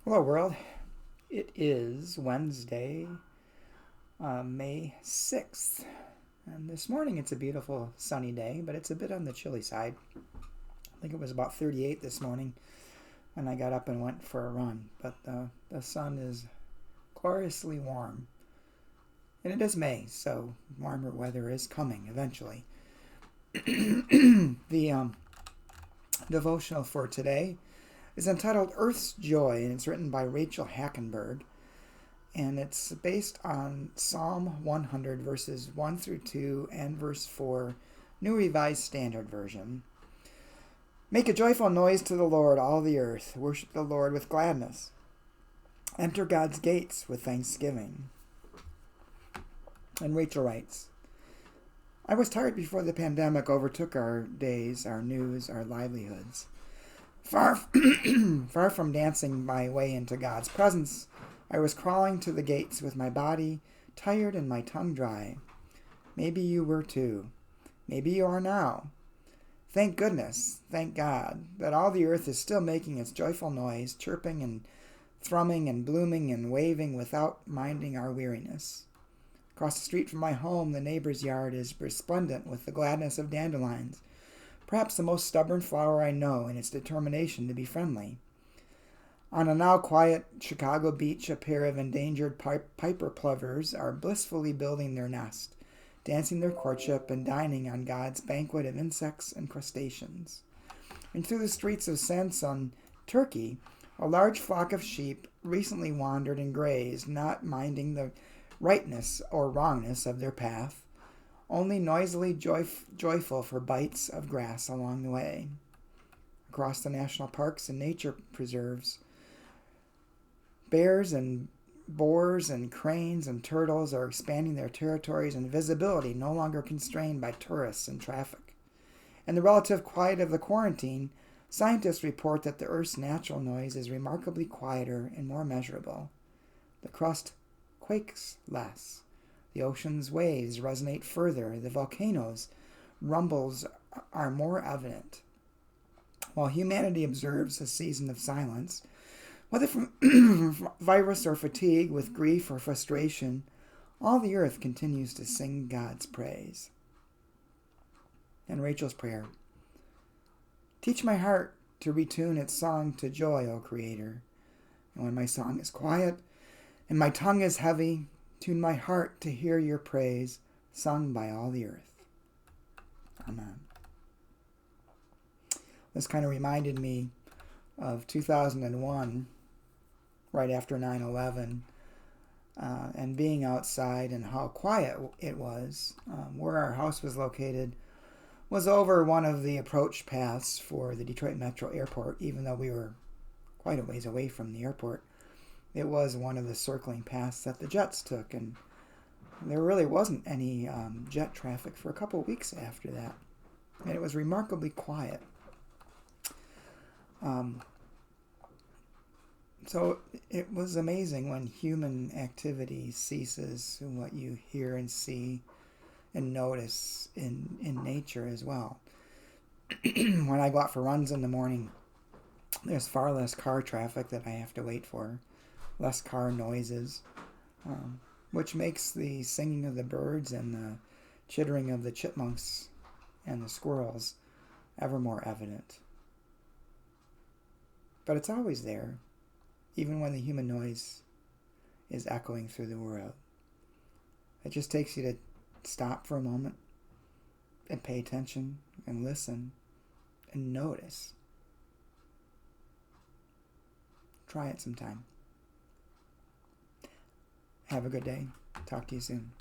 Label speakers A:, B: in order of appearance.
A: Hello, world. It is Wednesday, May 6th. And this morning it's a beautiful sunny day, but it's a bit on the chilly side. I think it was about 38 this morning when I got up and went for a run. But the sun is gloriously warm. And it is May, so warmer weather is coming eventually. The devotional for today is entitled Earth's Joy, and it's written by Rachel Hackenberg. And it's based on Psalm 100, verses 1 through 2 and verse 4, New Revised Standard Version. Make a joyful noise to the Lord, all the earth. Worship the Lord with gladness. Enter God's gates with thanksgiving. And Rachel writes, I was tired before the pandemic overtook our days, our news, our livelihoods. Far from dancing my way into God's presence, I was crawling to the gates with my body tired and my tongue dry. Maybe you were too. Maybe you are now. Thank goodness, thank God, that all the earth is still making its joyful noise, chirping and thrumming and blooming and waving without minding our weariness. Across the street from my home, the neighbor's yard is resplendent with the gladness of dandelions, perhaps the most stubborn flower I know in its determination to be friendly. On a now quiet Chicago beach, a pair of endangered piper plovers are blissfully building their nest, dancing their courtship and dining on God's banquet of insects and crustaceans. And through the streets of Sanson, Turkey, a large flock of sheep recently wandered and grazed, not minding the rightness or wrongness of their path, only noisily joyful for bites of grass along the way. Across the national parks and nature preserves, bears and boars and cranes and turtles are expanding their territories and visibility, no longer constrained by tourists and traffic. In the relative quiet of the quarantine, scientists report that the Earth's natural noise is remarkably quieter and more measurable. The crust quakes less. The ocean's waves resonate further. The volcanoes' rumbles are more evident. While humanity observes a season of silence, whether from virus or fatigue, with grief or frustration, all the earth continues to sing God's praise. And Rachel's prayer. Teach my heart to retune its song to joy, O Creator. And when my song is quiet and my tongue is heavy, tune my heart to hear your praise sung by all the earth. Amen. This kind of reminded me of 2001, right after 9/11, and being outside and how quiet it was. Where our house was located was over one of the approach paths for the Detroit Metro Airport, even though we were quite a ways away from the airport. It was one of the circling paths that the jets took, and there really wasn't any jet traffic for a couple of weeks after that. And it was remarkably quiet. So it was amazing when human activity ceases and what you hear and see and notice in nature as well. When I go out for runs in the morning, there's far less car traffic that I have to wait for. Less car noises, which makes the singing of the birds and the chittering of the chipmunks and the squirrels ever more evident. But it's always there, even when the human noise is echoing through the world. It just takes you to stop for a moment and pay attention and listen and notice. Try it sometime. Have a good day. Talk to you soon.